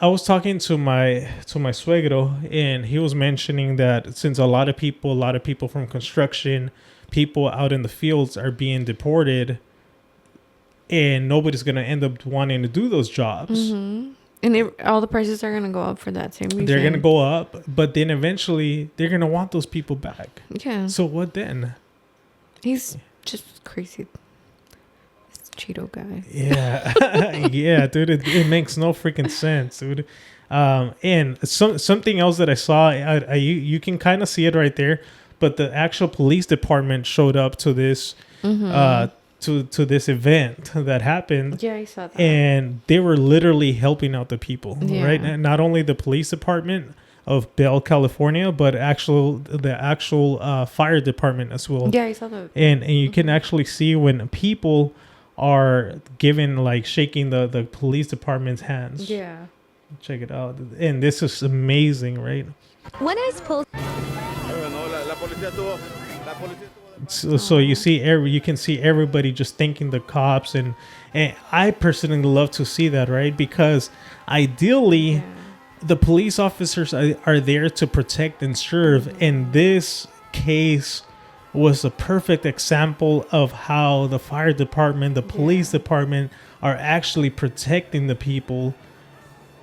I was talking to my suegro, and he was mentioning that since a lot of people from construction, people out in the fields are being deported, and nobody's going to end up wanting to do those jobs. Mm-hmm. And all the prices are going to go up for that same reason. They're going to go up, but then eventually they're going to want those people back. Yeah. So what then? He's just crazy. This Cheeto guy. Yeah. Yeah, dude. It makes no freaking sense, dude. And something else that I saw, you can kind of see it right there, but the actual police department showed up to this to this event that happened. Yeah, I saw that. And they were literally helping out the people, right? And not only the police department of Bell, California, but the actual fire department as well. Yeah, I saw that. And you can actually see when people are shaking the police department's hands. Yeah. Check it out. And this is amazing, right? When I supposed So you see you can see everybody just thanking the cops, and I personally love to see that, right? Because ideally the police officers are there to protect and serve, and this case was a perfect example of how the fire department, the police department are actually protecting the people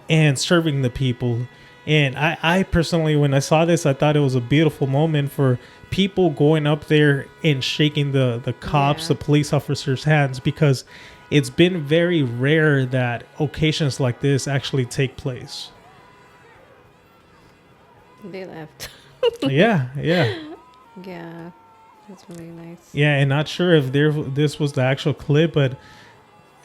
and serving the people. And I personally, when I saw this, I thought it was a beautiful moment for people going up there and shaking the cops, the police officers' hands, because it's been very rare that occasions like this actually take place. They left. Yeah. Yeah, that's really nice. Yeah, and not sure if this was the actual clip, but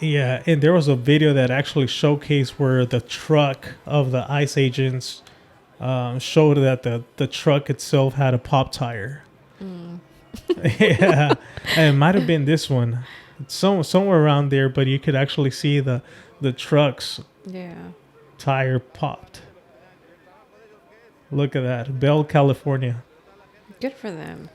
yeah, and there was a video that actually showcased where the truck of the ICE agents showed that the truck itself had a pop tire. Yeah, and it might have been this one, somewhere around there, but you could actually see the truck's tire popped. Look at that, Bell, California. Good for them.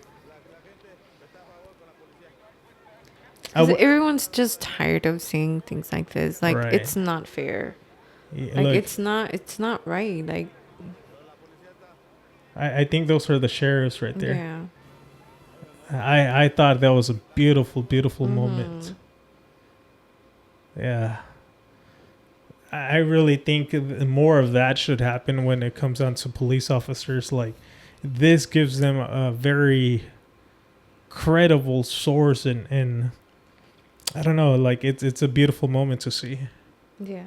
Everyone's just tired of seeing things like this. Like, it's not fair. Yeah, like, look, it's not right. Like, I think those are the sheriffs right there. Yeah. I thought that was a beautiful, beautiful moment. Yeah. I really think more of that should happen when it comes down to police officers. Like, this gives them a very credible source, and I don't know, like, it's a beautiful moment to see. Yeah.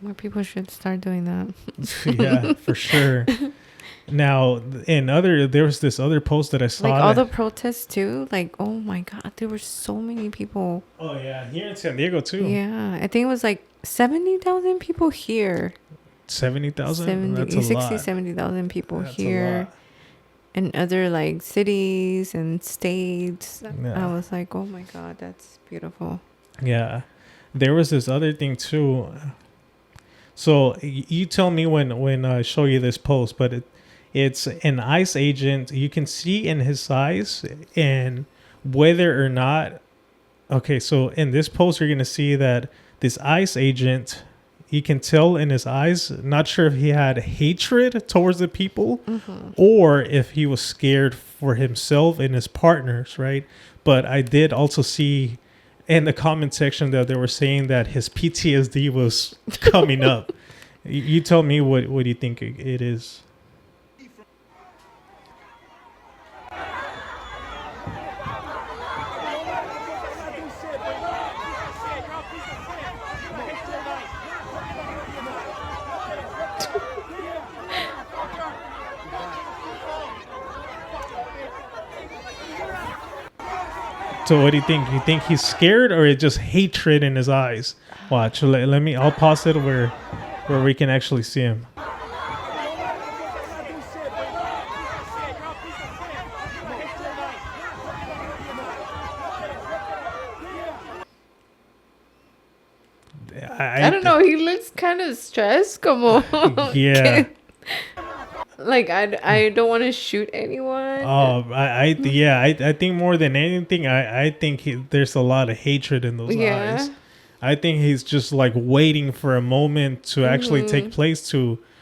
More people should start doing that. Yeah, for sure. Now, there was this other post that I saw. Like all the protests too. Like, oh my God, there were so many people. Oh yeah, here in San Diego too. Yeah, I think it was like 70,000 people here. 70,000? That's a 60, lot. 70,000 people That's here. And other like cities and states. Yeah. I was like, oh my God, that's beautiful. Yeah. There was this other thing too. So you tell me when I show you this post, but it's an ICE agent. You can see in his eyes and whether or not. Okay, so in this post, you're going to see that this ICE agent, you can tell in his eyes, not sure if he had hatred towards the people or if he was scared for himself and his partners, right? But I did also see in the comment section that they were saying that his PTSD was coming up. You tell me what do you think it is? So what do you think? You think he's scared or it's just hatred in his eyes? Watch. Let me. I'll pause it where we can actually see him. I don't know. He looks kind of stressed. Como. Yeah. Like I don't want to shoot anyone. Oh, I think more than anything, I think there's a lot of hatred in those eyes. I think he's just like waiting for a moment to actually take place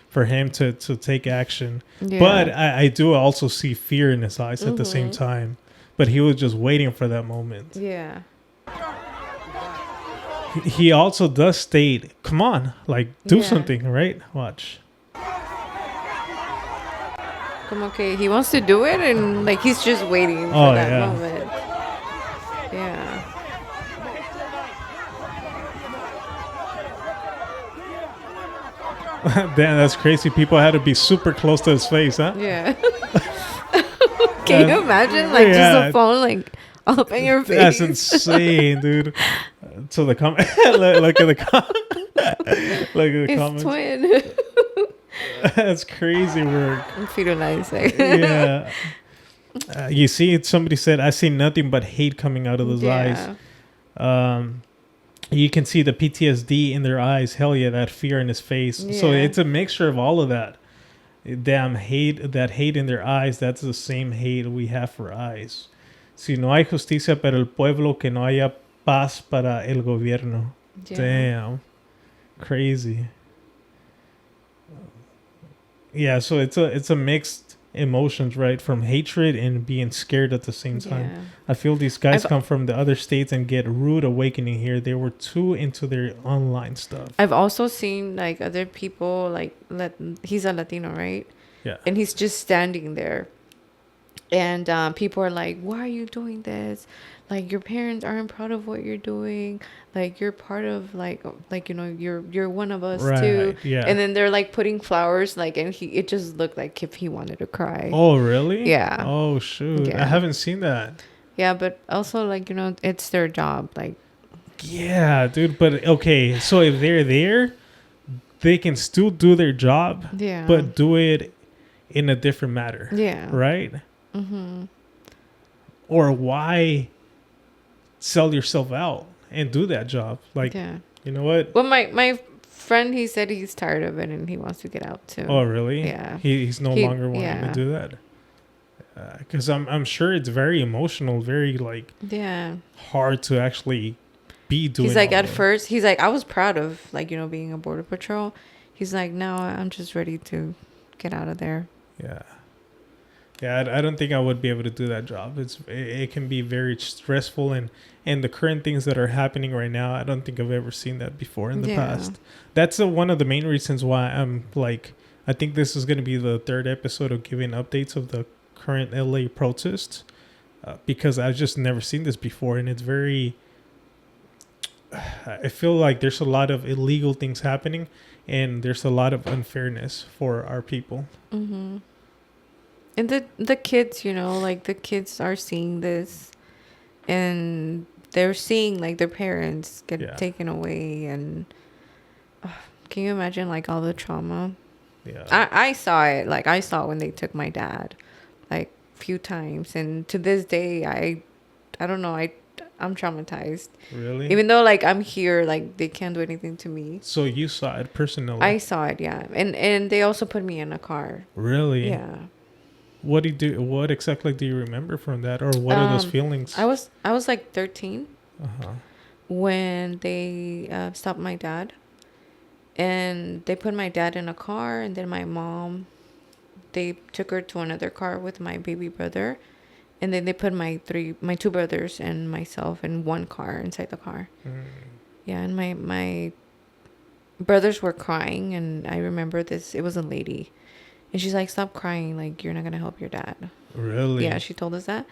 for him to take action. Yeah. But I do also see fear in his eyes at the same time. But he was just waiting for that moment. Yeah. He also does state, "Come on, like do something, right? Watch." Okay, he wants to do it and like he's just waiting for that moment. Yeah. Damn, that's crazy. People had to be super close to his face, huh? Yeah. Can you imagine like just a phone like up in your face? That's insane, dude. So the comment, look at the comments. Twin. That's crazy work. Feudalizing. Yeah. You see, somebody said, "I see nothing but hate coming out of those eyes." You can see the PTSD in their eyes. Hell yeah, that fear in his face. Yeah. So it's a mixture of all of that. Damn hate, that hate in their eyes. That's the same hate we have for ICE. Si no hay justicia para el pueblo, que no haya paz para el gobierno. Yeah. Damn. Crazy. Yeah, so it's a mixed emotions, right? From hatred and being scared at the same time. Yeah. I feel these guys come from the other states and get rude awakening here. They were too into their online stuff. I've also seen like other people like he's a Latino, right? Yeah. And he's just standing there. And people are like, "Why are you doing this? Like your parents aren't proud of what you're doing. Like you're part of like you know you're one of us too." Yeah. And then they're like putting flowers like, and it just looked like if he wanted to cry. Oh really? Yeah. Oh shoot! Yeah. I haven't seen that. Yeah, but also like it's their job. Like. Yeah, dude. But okay, so if they're there, they can still do their job. Yeah. But do it in a different manner. Yeah. Right. Mm-hmm. Or why sell yourself out and do that job? Like, you know what? Well, my friend, he said he's tired of it and he wants to get out too. Oh, really? Yeah. He's no longer wanting to do that. Because I'm sure it's very emotional, very like hard to actually be doing. He's like first, he's like, I was proud of like being a border patrol. He's like, now I'm just ready to get out of there. Yeah. Yeah, I don't think I would be able to do that job. It can be very stressful, and the current things that are happening right now, I don't think I've ever seen that before in the past. That's one of the main reasons why I'm like, I think this is going to be the third episode of giving updates of the current LA protests, because I've just never seen this before, and it's very, I feel like there's a lot of illegal things happening, and there's a lot of unfairness for our people. Mm-hmm. And the kids, you know, like the kids are seeing this, and they're seeing like their parents get taken away, and can you imagine like all the trauma? Yeah. I saw it. Like I saw when they took my dad, like a few times, and to this day, I don't know. I'm traumatized. Really? Even though like I'm here, like they can't do anything to me. So you saw it personally? I saw it, yeah. And they also put me in a car. Really? Yeah. What What exactly do you remember from that, or what are those feelings? I was like 13 Uh-huh. when they stopped my dad, and they put my dad in a car, and then my mom, they took her to another car with my baby brother, and then they put my two brothers and myself in one car inside the car. Yeah, and my brothers were crying, and I remember this. It was a lady, and she's like, "Stop crying! Like you're not gonna help your dad." Really? Yeah, she told us that.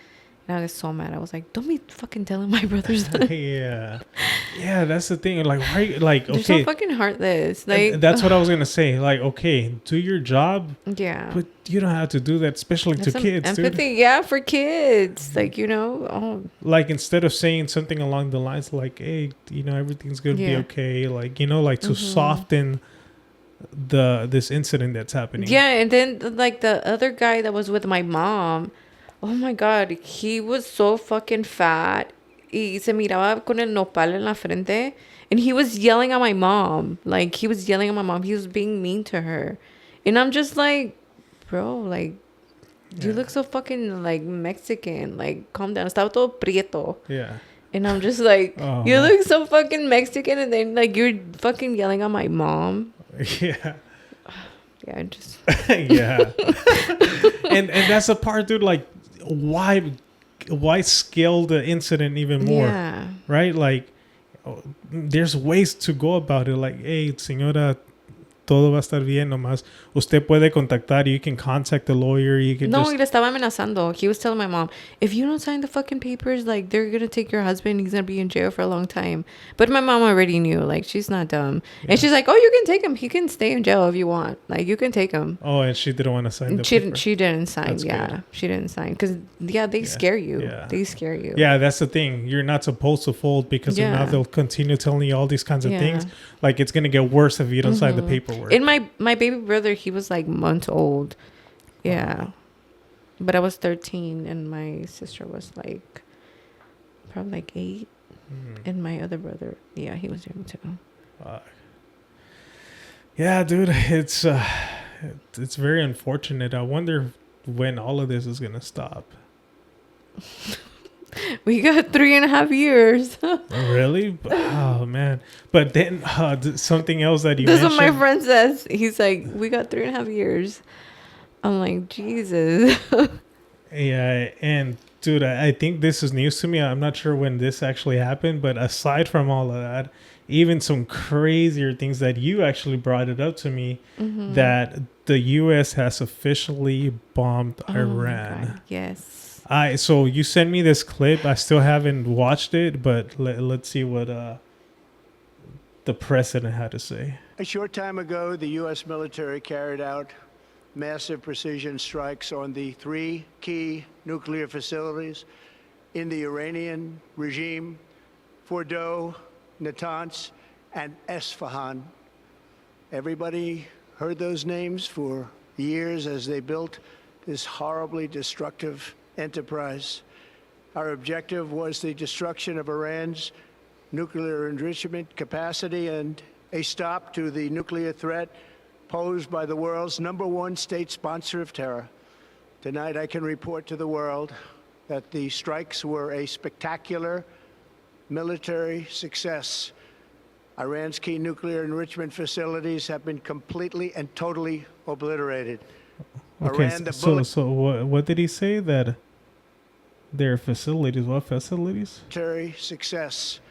And I was so mad. I was like, "Don't be fucking telling my brothers that." Yeah, that's the thing. Like, why? Like, they're okay, so fucking heartless. Like, and that's what I was gonna say. Like, okay, do your job. Yeah. But you don't have to do that, especially to kids, empathy, dude. yeah, for kids. Like, you know, like instead of saying something along the lines like, "Hey, you know, everything's gonna be okay," like, you know, like to soften this incident that's happening. Yeah, and then like the other guy that was with my mom, oh my god, he was so fucking fat. Y se miraba con el nopal en la frente, and he was yelling at my mom. Like he was yelling at my mom. He was being mean to her, and I'm just like, bro, like you look so fucking like Mexican. Like calm down. Estaba todo prieto. Yeah. And I'm just like, you look so fucking Mexican, and then like you're fucking yelling at my mom. Yeah. Yeah, just yeah. and that's the part, dude. Like, why scale the incident even more? Yeah. Right? Like, there's ways to go about it. Like, hey, señora, todo va a estar bien nomás. Usted puede contactar. You can contact the lawyer. You can y le estaba amenazando. He was telling my mom, if you don't sign the fucking papers, like, they're going to take your husband. He's going to be in jail for a long time. But my mom already knew. Like, she's not dumb. Yeah. And she's like, oh, you can take him. He can stay in jail if you want. Like, you can take him. Oh, and she didn't want to sign the paper. She didn't sign. That's yeah. good. She didn't sign. Because, they scare you. Yeah. They scare you. Yeah, that's the thing. You're not supposed to fold because now they'll continue telling you all these kinds of things. Like, it's going to get worse if you don't sign the paperwork. And my baby brother, he was like months old. Yeah. But I was 13 and my sister was like probably like 8. And my other brother, he was young too. Yeah, dude, it's very unfortunate. I wonder when all of this is gonna stop. We got 3.5 years. Really? Oh man! But then something else that you mentioned. That's what my friend says. He's like, we got 3.5 years. I'm like, Jesus. Yeah, and dude, I think this is news to me. I'm not sure when this actually happened, but aside from all of that, even some crazier things that you actually brought it up to me, that the U.S. has officially bombed Iran. God, yes. So you sent me this clip. I still haven't watched it, but let's see what the president had to say. A short time ago, the U.S. military carried out massive precision strikes on the 3 key nuclear facilities in the Iranian regime: Fordow, Natanz, and Esfahan. Everybody heard those names for years as they built this horribly destructive enterprise. Our objective was the destruction of Iran's nuclear enrichment capacity and a stop to the nuclear threat posed by the world's #1 state sponsor of terror. Tonight, I can report to the world that the strikes were a spectacular military success. Iran's key nuclear enrichment facilities have been completely and totally obliterated. Okay, so what did he say? That their facilities, what facilities? Military success.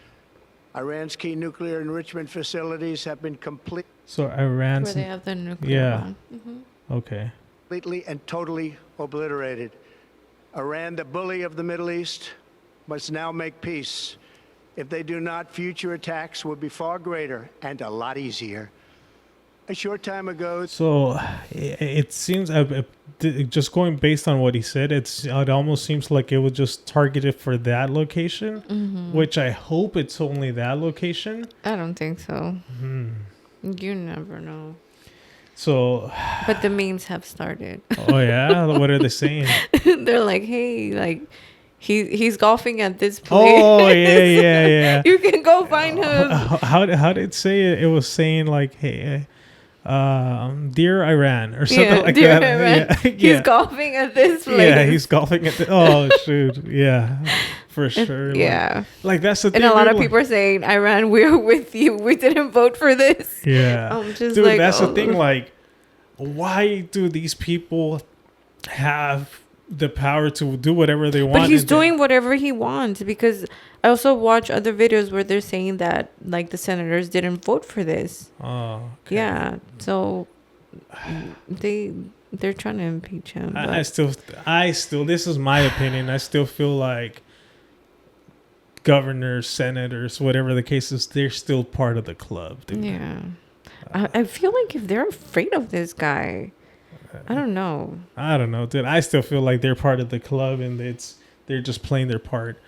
Iran's key nuclear enrichment facilities have been complete. So Iran's... Where they have the nuclear bomb. Okay. Completely and totally obliterated. Iran, the bully of the Middle East, must now make peace. If they do not, future attacks will be far greater and a lot easier. A short time ago, So it seems, just going based on what he said, it almost seems like it was just targeted for that location, which I hope it's only that location. I don't think so. You never know. So, but the memes have started. Oh yeah, what are they saying? They're like, hey, like he's golfing at this place. Oh yeah. You can go find him. How did it say it? It was saying like, hey. Dear Iran or something like dear that. Iran. Yeah. He's golfing at this place. Yeah, he's golfing at oh shoot. Yeah. For sure. Yeah. Like that's the thing. And a lot of people are saying, Iran, we're with you. We didn't vote for this. Yeah. I'm just dude, like, that's the thing. Like, why do these people have the power to do whatever they want? But he's doing whatever he wants, because I also watch other videos where they're saying that like the senators didn't vote for this. Oh, okay. Yeah. So they're trying to impeach him. I still, this is my opinion. I still feel like governors, senators, whatever the case is, they're still part of the club, dude. Yeah. I feel like if they're afraid of this guy, I don't know, dude. I still feel like they're part of the club and they're just playing their part.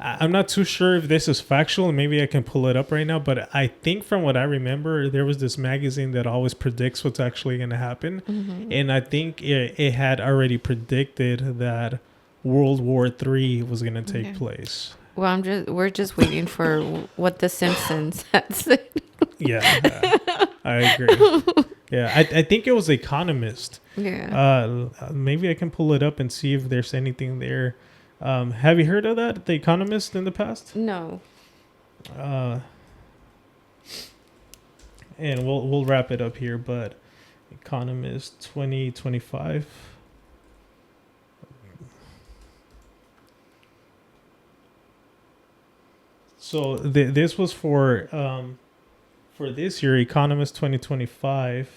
I'm not too sure if this is factual. Maybe I can pull it up right now. But I think from what I remember, there was this magazine that always predicts what's actually going to happen. Mm-hmm. And I think it had already predicted that World War III was going to take place. Well, we're just waiting for what The Simpsons had said. Yeah, I agree. Yeah, I think it was Economist. Yeah. Maybe I can pull it up and see if there's anything there. Have you heard of that, The Economist, in the past? No. And we'll wrap it up here, but Economist 2025. So this was for this year, Economist 2025.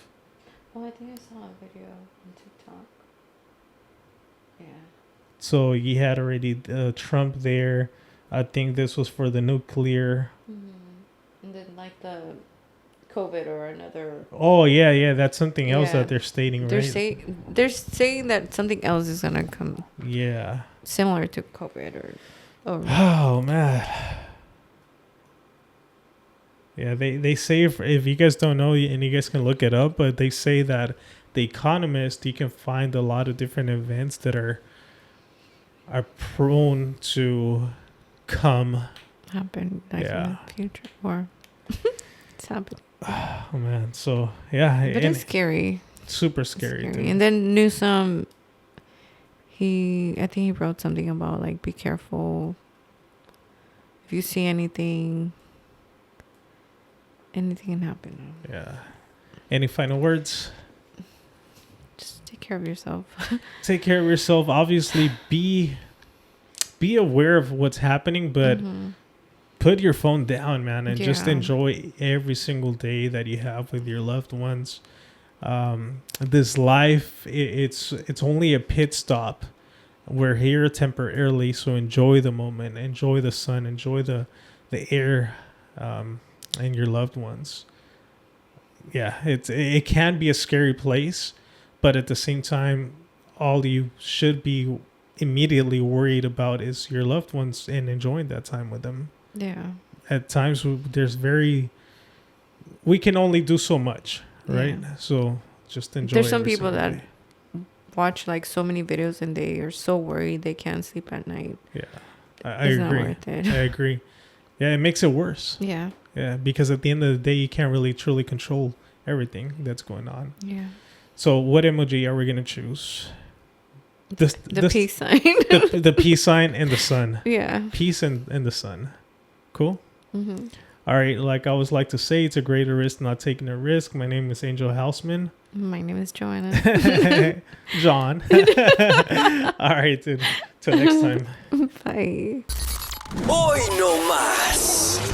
Oh, I think I saw a video on TikTok. Yeah. So he had already Trump there. I think this was for the nuclear. Mm-hmm. And then like the COVID or another. Oh yeah, that's something else that they're stating, they're right? They're saying that something else is gonna come. Yeah. Similar to COVID or. Oh man. Yeah, they say if you guys don't know, and you guys can look it up, but they say that The Economist, you can find a lot of different events that are prone to happen in the future, or it's happening. Oh man, so yeah, but it's scary. Super scary. Dude. And then Newsom, I think he wrote something about like, be careful if you see anything can happen. Yeah. Any final words? Just take care of yourself. Take care of yourself. Obviously, be aware of what's happening, but put your phone down, man, and just enjoy every single day that you have with your loved ones. This life, it's only a pit stop. We're here temporarily, so enjoy the moment, enjoy the sun, enjoy the air, and your loved ones. Yeah, it can be a scary place, but at the same time, all you should be immediately worried about is your loved ones and enjoying that time with them. Yeah. At times, we can only do so much, right? Yeah. So just enjoy. There's some people that watch like so many videos and they are so worried they can't sleep at night. Yeah, I agree. Not worth it. I agree. Yeah, it makes it worse. Yeah. Yeah, because at the end of the day, you can't really truly control everything that's going on. Yeah. So what emoji are we going to choose? The peace sign. the peace sign and the sun. Yeah. Peace and the sun. Cool? Mm-hmm. All right. Like I always like to say, it's a greater risk not taking a risk. My name is Angel Houseman. My name is Joanna. John. All right, dude. Till next time. Bye. Hoy no más.